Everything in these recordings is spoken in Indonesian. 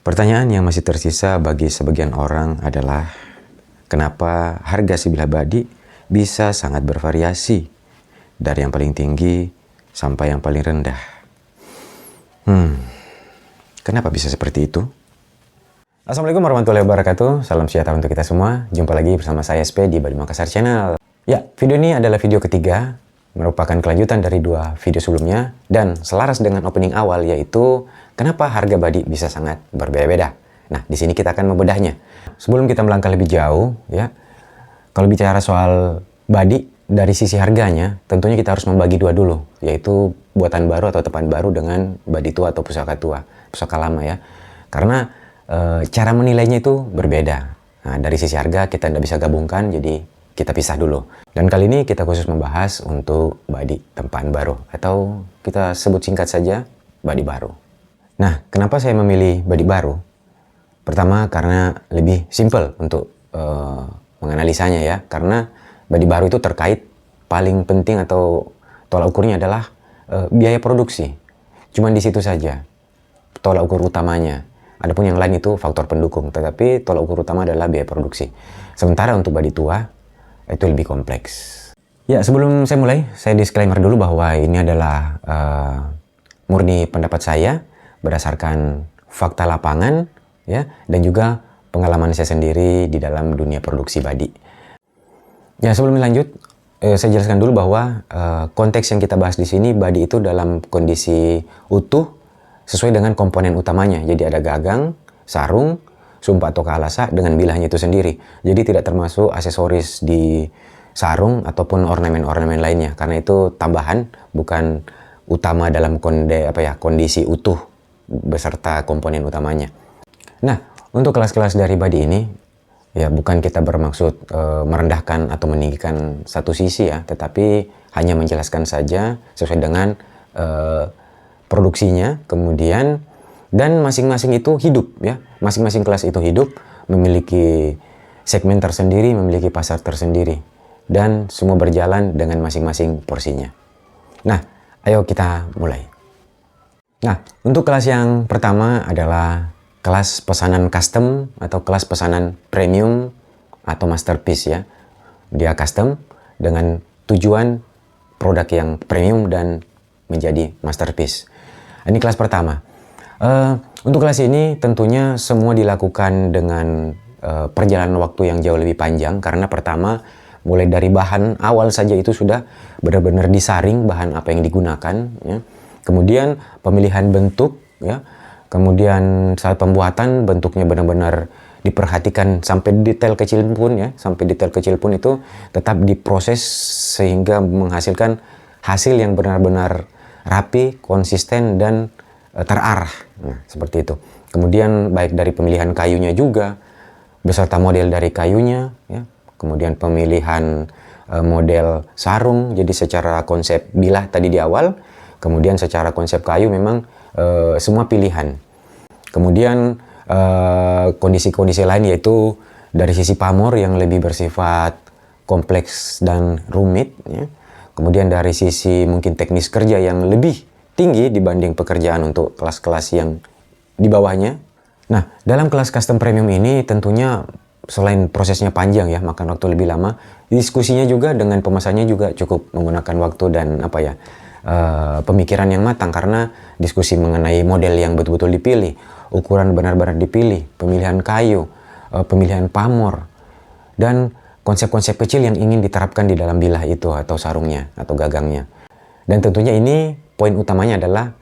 Pertanyaan yang masih tersisa bagi sebagian orang adalah kenapa harga si bilah badi bisa sangat bervariasi dari yang paling tinggi sampai yang paling rendah. Kenapa bisa seperti itu? Assalamualaikum warahmatullahi wabarakatuh. Salam sejahtera untuk kita semua. Jumpa lagi bersama saya SP di Badi Makassar Channel. Ya, video ini adalah video ketiga, merupakan kelanjutan dari dua video sebelumnya dan selaras dengan opening awal, yaitu kenapa harga badi bisa sangat berbeda-beda. Nah, di sini kita akan membedahnya. Sebelum kita melangkah lebih jauh, ya, kalau bicara soal badi dari sisi harganya, tentunya kita harus membagi dua dulu, yaitu buatan baru atau tepaan baru dengan badi tua atau pusaka tua, pusaka lama ya. Karena cara menilainya itu berbeda. Nah, dari sisi harga kita tidak bisa gabungkan, jadi kita pisah dulu. Dan kali ini kita khusus membahas untuk badi tempaan baru, atau kita sebut singkat saja badi baru. Nah, kenapa saya memilih badi baru? Pertama, karena lebih simple untuk menganalisanya ya. Karena badi baru itu terkait paling penting atau tolak ukurnya adalah biaya produksi. Cuman di situ saja tolak ukur utamanya. Adapun yang lain itu faktor pendukung, tetapi tolak ukur utama adalah biaya produksi. Sementara untuk badi tua itu lebih kompleks. Ya, sebelum saya mulai, saya disclaimer dulu bahwa ini adalah murni pendapat saya berdasarkan fakta lapangan ya, dan juga pengalaman saya sendiri di dalam dunia produksi badi. Ya, sebelum lanjut, saya jelaskan dulu bahwa konteks yang kita bahas di sini, badi itu dalam kondisi utuh sesuai dengan komponen utamanya. Jadi ada gagang, sarung, sumpa atau kalasa dengan bilahnya itu sendiri. Jadi tidak termasuk aksesoris di sarung ataupun ornamen-ornamen lainnya, karena itu tambahan, bukan utama dalam kondisi utuh beserta komponen utamanya. Nah, untuk kelas-kelas dari badi ini, ya bukan kita bermaksud merendahkan atau meninggikan satu sisi ya, tetapi hanya menjelaskan saja sesuai dengan produksinya, kemudian dan masing-masing itu hidup ya, masing-masing kelas itu hidup, memiliki segmen tersendiri, memiliki pasar tersendiri, dan semua berjalan dengan masing-masing porsinya. Nah, ayo kita mulai. Nah, untuk kelas yang pertama adalah kelas pesanan custom atau kelas pesanan premium atau masterpiece ya. Dia custom dengan tujuan produk yang premium dan menjadi masterpiece. Ini kelas pertama. Untuk kelas ini tentunya semua dilakukan dengan perjalanan waktu yang jauh lebih panjang, karena pertama mulai dari bahan awal saja itu sudah benar-benar disaring bahan apa yang digunakan ya. Kemudian pemilihan bentuk ya. Kemudian saat pembuatan bentuknya benar-benar diperhatikan sampai detail kecil pun ya, sampai detail kecil pun itu tetap diproses sehingga menghasilkan hasil yang benar-benar rapi, konsisten, dan terarah. Nah, seperti itu. Kemudian baik dari pemilihan kayunya juga, beserta model dari kayunya, ya. Kemudian pemilihan model sarung, jadi secara konsep bilah tadi di awal, kemudian secara konsep kayu memang semua pilihan. Kemudian kondisi-kondisi lain yaitu dari sisi pamor yang lebih bersifat kompleks dan rumit, ya. Kemudian dari sisi mungkin teknis kerja yang lebih tinggi dibanding pekerjaan untuk kelas-kelas yang di bawahnya. Nah, dalam kelas custom premium ini tentunya selain prosesnya panjang ya, makan waktu lebih lama, diskusinya juga dengan pemesannya juga cukup menggunakan waktu dan pemikiran yang matang, karena diskusi mengenai model yang betul-betul dipilih, ukuran benar-benar dipilih, pemilihan kayu, pemilihan pamor, dan konsep-konsep kecil yang ingin diterapkan di dalam bilah itu atau sarungnya atau gagangnya. Dan tentunya ini poin utamanya adalah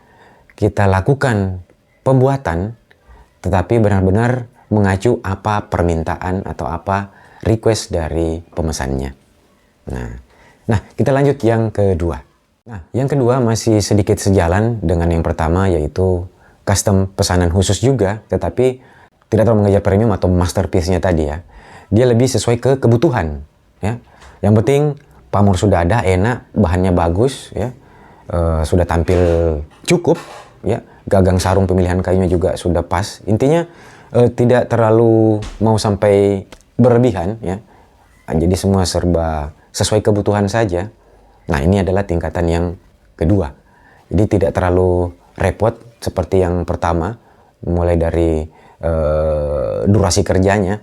kita lakukan pembuatan tetapi benar-benar mengacu apa permintaan atau apa request dari pemesannya. Nah, kita lanjut yang kedua. Nah, yang kedua masih sedikit sejalan dengan yang pertama, yaitu custom pesanan khusus juga, tetapi tidak terlalu mengejar premium atau masterpiece-nya tadi ya. Dia lebih sesuai ke kebutuhan ya. Yang penting pamor sudah ada, enak, bahannya bagus ya, sudah tampil cukup ya, gagang sarung pemilihan kayunya juga sudah pas. Intinya tidak terlalu mau sampai berlebihan ya. Jadi semua serba sesuai kebutuhan saja. Nah, ini adalah tingkatan yang kedua. Jadi tidak terlalu repot seperti yang pertama, mulai dari durasi kerjanya.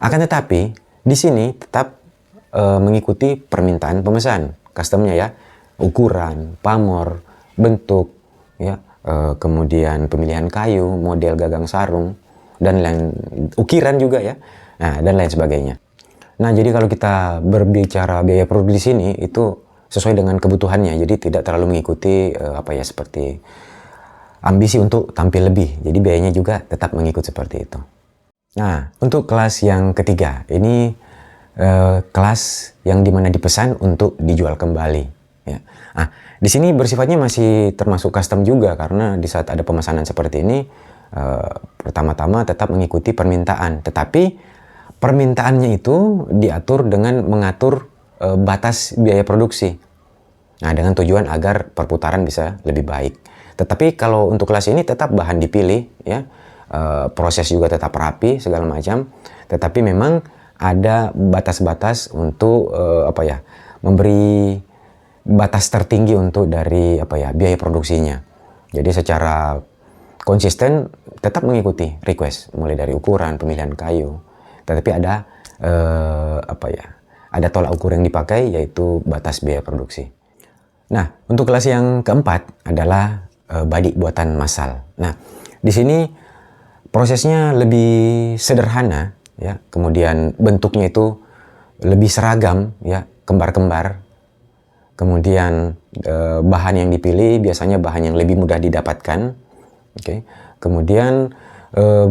Akan tetapi di sini tetap mengikuti permintaan pemesan, customnya ya, ukuran, pamor, bentuk, ya, kemudian pemilihan kayu, model gagang sarung, dan lain, ukiran juga ya, nah, dan lain sebagainya. Nah, jadi kalau kita berbicara biaya produksi di sini itu sesuai dengan kebutuhannya, jadi tidak terlalu mengikuti seperti ambisi untuk tampil lebih. Jadi biayanya juga tetap mengikut seperti itu. Nah, untuk kelas yang ketiga, ini kelas yang dimana dipesan untuk dijual kembali. Ya. Nah, di sini bersifatnya masih termasuk custom juga, karena di saat ada pemesanan seperti ini, pertama-tama tetap mengikuti permintaan. Tetapi permintaannya itu diatur dengan mengatur batas biaya produksi. Nah, dengan tujuan agar perputaran bisa lebih baik. Tetapi kalau untuk kelas ini tetap bahan dipilih, ya, proses juga tetap rapi segala macam. Tetapi memang ada batas-batas untuk memberi batas tertinggi untuk dari biaya produksinya. Jadi secara konsisten tetap mengikuti request, mulai dari ukuran, pemilihan kayu. Tetapi ada ada tolak ukur yang dipakai, yaitu batas biaya produksi. Nah, untuk kelas yang keempat adalah badik buatan massal. Nah, di sini prosesnya lebih sederhana, ya. Kemudian bentuknya itu lebih seragam, ya, kembar-kembar. Kemudian bahan yang dipilih biasanya bahan yang lebih mudah didapatkan. Oke. Kemudian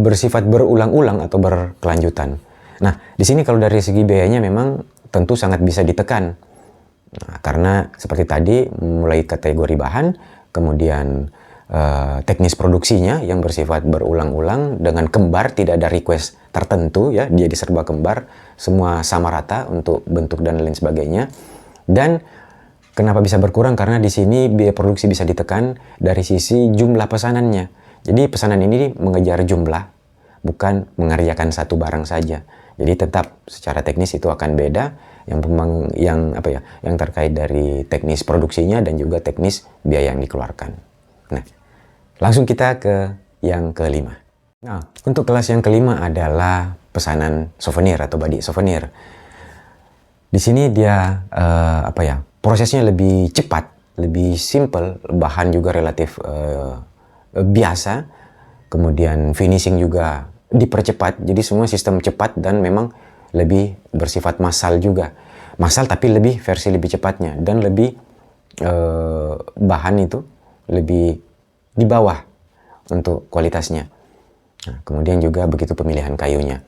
bersifat berulang-ulang atau berkelanjutan. Nah, di sini kalau dari segi biayanya memang tentu sangat bisa ditekan. Nah, karena seperti tadi, mulai kategori bahan, kemudian teknis produksinya yang bersifat berulang-ulang dengan kembar, tidak ada request tertentu, ya, dia diserba kembar, semua sama rata untuk bentuk dan lain sebagainya. Dan kenapa bisa berkurang? Karena di sini biaya produksi bisa ditekan dari sisi jumlah pesanannya. Jadi pesanan ini mengejar jumlah, bukan mengerjakan satu barang saja. Jadi tetap secara teknis itu akan beda, yang terkait dari teknis produksinya dan juga teknis biaya yang dikeluarkan. Nah, langsung kita ke yang kelima. Nah, untuk kelas yang kelima adalah pesanan souvenir atau badik souvenir. Di sini dia prosesnya lebih cepat, lebih simple, bahan juga relatif biasa, kemudian finishing juga dipercepat, jadi semua sistem cepat dan memang lebih bersifat massal juga. Massal tapi lebih versi lebih cepatnya dan lebih bahan itu lebih di bawah untuk kualitasnya. Nah, kemudian juga begitu pemilihan kayunya.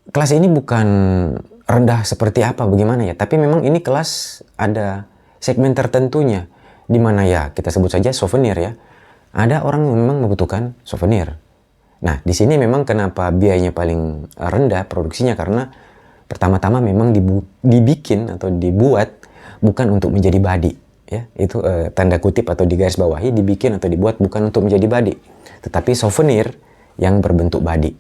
Kelas ini bukan rendah seperti apa, bagaimana ya, tapi memang ini kelas ada segmen tertentunya, di mana ya kita sebut saja souvenir ya. Ada orang yang memang membutuhkan souvenir. Nah, di sini memang kenapa biayanya paling rendah produksinya, karena pertama-tama memang dibikin atau dibuat bukan untuk menjadi badik, ya. Itu tanda kutip atau digaris bawahi, dibikin atau dibuat bukan untuk menjadi badik, tetapi souvenir yang berbentuk badik.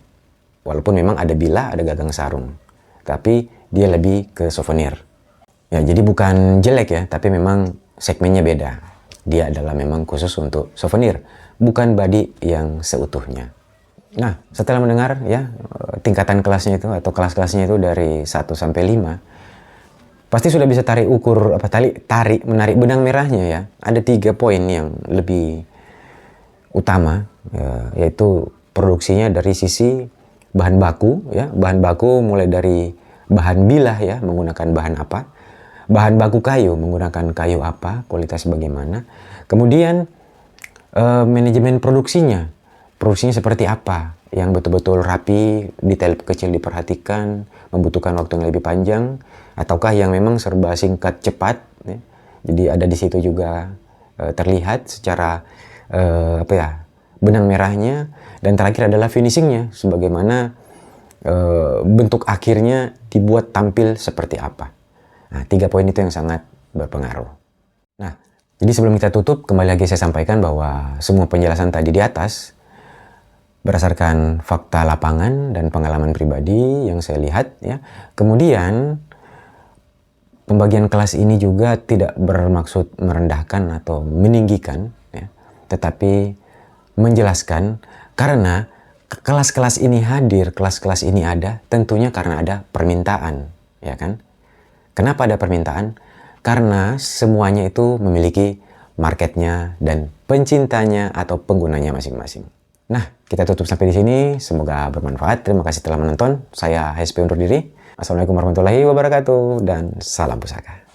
Walaupun memang ada bilah, ada gagang sarung, tapi dia lebih ke souvenir. Ya, jadi bukan jelek ya, tapi memang segmennya beda. Dia adalah memang khusus untuk souvenir, bukan badik yang seutuhnya. Nah, setelah mendengar ya tingkatan kelasnya itu atau kelas-kelasnya itu dari 1 sampai 5, pasti sudah bisa tarik ukur menarik benang merahnya ya. Ada 3 poin yang lebih utama, ya, yaitu produksinya dari sisi bahan baku ya. Bahan baku mulai dari bahan bilah ya, menggunakan bahan apa. Bahan baku kayu, menggunakan kayu apa, kualitas bagaimana. Kemudian manajemen produksinya seperti apa, yang betul-betul rapi, detail kecil diperhatikan, membutuhkan waktu yang lebih panjang, ataukah yang memang serba singkat cepat. Ya. Jadi ada di situ juga terlihat secara benang merahnya. Dan terakhir adalah finishingnya, sebagaimana bentuk akhirnya dibuat tampil seperti apa. Nah, 3 poin itu yang sangat berpengaruh. Nah, jadi sebelum kita tutup, kembali lagi saya sampaikan bahwa semua penjelasan tadi di atas berdasarkan fakta lapangan dan pengalaman pribadi yang saya lihat ya. Kemudian pembagian kelas ini juga tidak bermaksud merendahkan atau meninggikan ya, tetapi menjelaskan karena kelas-kelas ini hadir, kelas-kelas ini ada tentunya karena ada permintaan, ya kan? Kenapa ada permintaan? Karena semuanya itu memiliki marketnya dan pencintanya atau penggunanya masing-masing. Nah, kita tutup sampai di sini. Semoga bermanfaat. Terima kasih telah menonton. Saya HSP undur diri. Assalamualaikum warahmatullahi wabarakatuh dan salam pusaka.